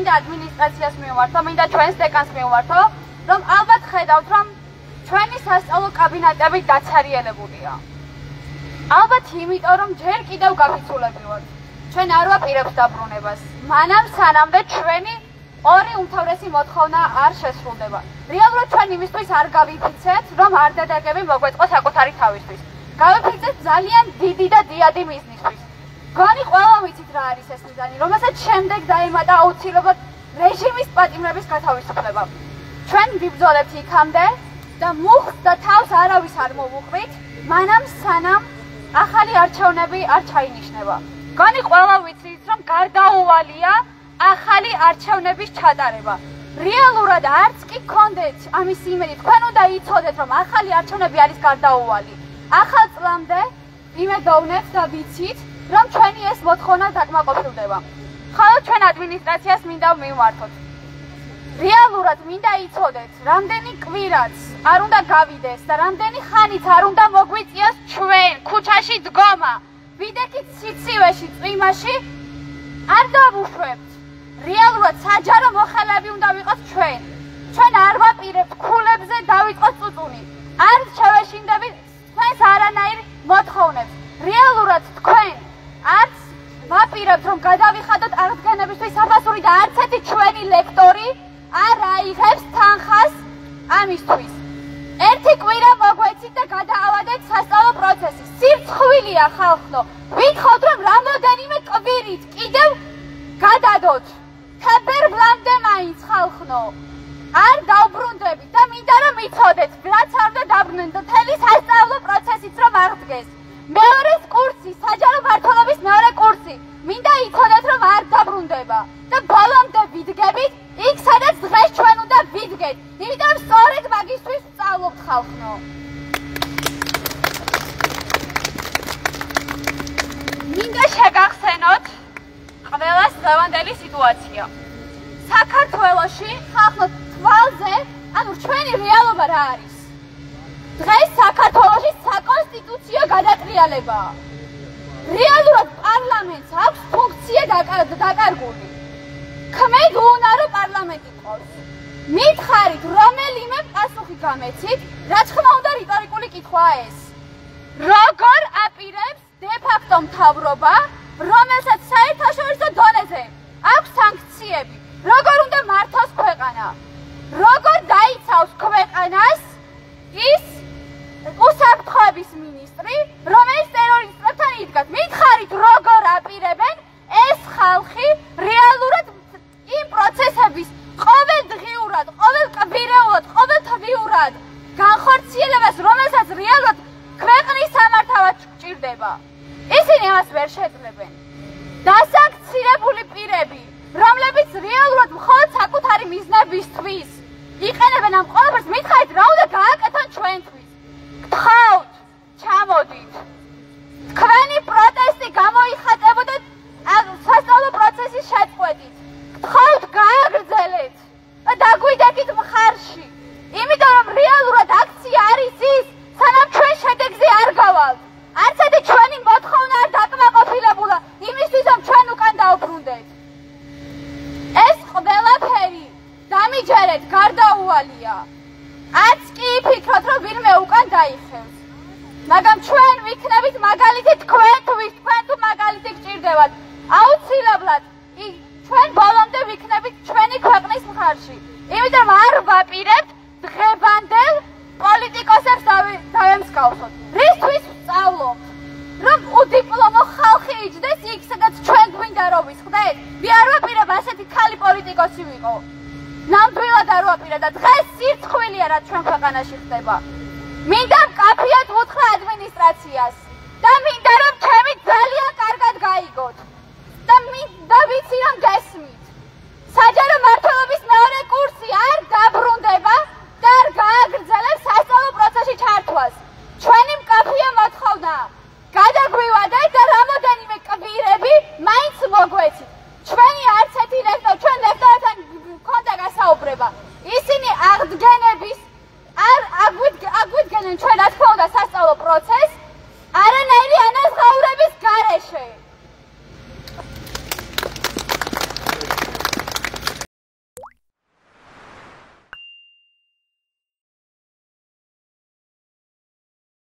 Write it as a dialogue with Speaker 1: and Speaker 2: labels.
Speaker 1: მინდა ადმინისტრაციას მივმართო, მინდა ჩვენს დეკანს მივმართო, რომ ალბათ ხედავთ, რომ ჩვენი სასწავლო კაბინეტები დაცარიელებულია. ალბათ იმიტომ, რომ ჯერ კიდევ გაგიცულები ვართ. ჩვენ არ ვაპირებთ დაბრუნებას. მანამ სანამდე ჩვენი ორი უმთავრესი მოთხოვნა არ შესრულდება. რეალურად ჩვენ იმისთვის არ გავიფიცეთ, რომ არდადეგები მოგვეწყო საკუთარი თავისთვის. გავიფიცეთ ძალიან დიდი და დიადი მიზნისთვის. გონი ყველა ვიცით რა არის ეს მიზანი, რომელსაც შემდეგ დაემატა აუცილებლად რეჟიმის პატიმრების გათავისუფლება. ჩვენ ვიბრძოლებთ იქამდე და მუხტს და თავს არავის არ მოვუყრით, მანამ სანამ ახალი არჩევნები არ ჩაინიშნება. გონი ყველა ვიცით, რომ გარდაუვალია ახალი არჩევნების ჩატარება. რეალურად არც კი გქონდეთ ამის იმედი, თქვენ უნდა იცოდეთ, რომ ახალი არჩევნები არის გარდაუვალი. ახალ წლამდე იმედოვნებთ და ვიცით, რომ ჩვენი ეს მოთხოვნა დაკმაყოფილდება. მხოლოდ ჩვენ ადმინისტრაციას მინდა მივმართოთ. რეალურად მინდა იცოდეთ, რამდენი კვირაც არ უნდა გავიდეს და რამდენი ხანით არ უნდა მოგვიწიოს ჩვენ ქუჩაში დგომა. ვიდექით სიცივეში, წვიმაში არ დავუშვებთ. რეალურად საჯარო მოხელეები უნდა ვიყოთ ჩვენ. ჩვენ არ ვაპირებთ ქულებზე დავიწყოთ წუწუნი. არ შევეშინდებით თქვენს არანაირ მოთხოვნებს. რეალურად თქვენ არც ვაპირებთ, რომ გადავიხადოთ აღდგენებისთვის საფასური და არც ერთი ჩვენი ლექტორი არ აიღებს თანხას ამისთვის. ერთი კვირა მოგვეცით და გადაავადეთ სასწავლო პროცესი. სირცხვილია ხალხო. ვითხოვთ, რომ რამოდენიმე კვირით კიდევ გადადოთ. თებერვლამდე მაინც ხალხო. არ დავბრუნდებით და მინდა რომ იცოდეთ, რაც არ უნდა დაბრუნდეთ, მთელი სასწავლო პროცესიც რომ აღდგეს. მეორე კურსი, საჯარო მმართველობის მეორე კურსი. მინდა იცოდეთ, რომ არ დაბრუნდება და ბოლომდე ვიდგებით იქ, სადაც დღეს ჩვენ უნდა ვიდგეთ. იმიტომ სწორედ მაგისთვის ვსწავლობთ ხალხო. მინდა შეგახსენოთ ყველას დღევანდელი სიტუაცია. საქართველოში ხალხო თვალზე, ანუ ჩვენი რეალობა რა არის? დღეს საქართველოში საკონსტიტუციო გადატრიალებაა. რეალურად პარლამენტს აქვს ფუნქცია დაკარგული. ქმედ უნდა რომ პარლამენტი ყავს. მითხარით რომელიმე პასუხი გამეცით, რა თქმა უნდა რიტორიკული კითხვაა ეს. როგორ აპირებს დე-ფაქტო მთავრობა, რომელსაც საერთაშორისო დონეზე აქვს სანქციები, როგორ უნდა მართოს ქვეყანა, როგორ დაიცავს ქვეყანას ის უსაფრთხოების მინისტრი, რომელიც ტერორისტებთან იდგას. მითხარით როგორ აპირებენ ეს ხალხი რეალურად იმ პროცესების ყოველდღიურად, ყოველკვირეულად, ყოველთვიურად განხორციელებას, რომელსაც რეალურად ქვეყნის სამართავად გჭირდება. ისინი ამას ვერ შეძლებენ. დასანქცირებული პირები, რომლებიც რეალურად მხოლოდ საკუთარი მიზნებისთვის იყენებენ ამ ყველაფერს, მითხარით რა უნდა გააკეთონ ჩვენთვის. გთხოვთ, ჩამოდით. თქვენი პროტესტი გამოიხატებოდა სასწავლო პროცესის შეწყვეტით. გთხოვთ, გააგრძელეთ და დაგვიდეკით მხარში. იმიტომ რომ რეალურად აქცია არის ის, სანამ ჩვენ შედეგზე არ გავალთ. არც ერთი ჩვენი მოთხოვნა არ დაკმაყოფილებულა იმისთვის, რომ ჩვენ უკან დავბრუნდეთ. ეს ყველაფერი დამიჯერეთ გარდაუვალია. არც კი იფიქროთ, რომ ვინმე უკან დაიხევს. მაგრამ ჩვენ ვიქნებით მაგალითი თქვენთვის, თქვენ თუ მაგალითი გჭირდებათ. აუცილებლად ჩვენ ბოლომდე ვიქნებით ჩვენი ქვეყნის მხარში. იმიტომ არ ვაპირებთ დღევანდელ პოლიტიკოსებს დავემსგავსოთ. რისთვის ვსწავლობთ? რომ უდიპლომო ხალხი იჯდეს იქ, სადაც ჩვენ გვინდა რომ ვისხდეთ? არ ვაპირებ ასეთი ქალი პოლიტიკოსი ვიყო. ნამდვილად არ ვაპირებ და დღეს სირცხვილია რაც ჩვენ ქვეყანაში ხდება. მინდა მკაფიოდ ვუთხრა ადმინისტრაციას და მინდა რომ ჩემი ძალიან კარგად გაიგოთ და მინდა ვიცი რომ გესმით.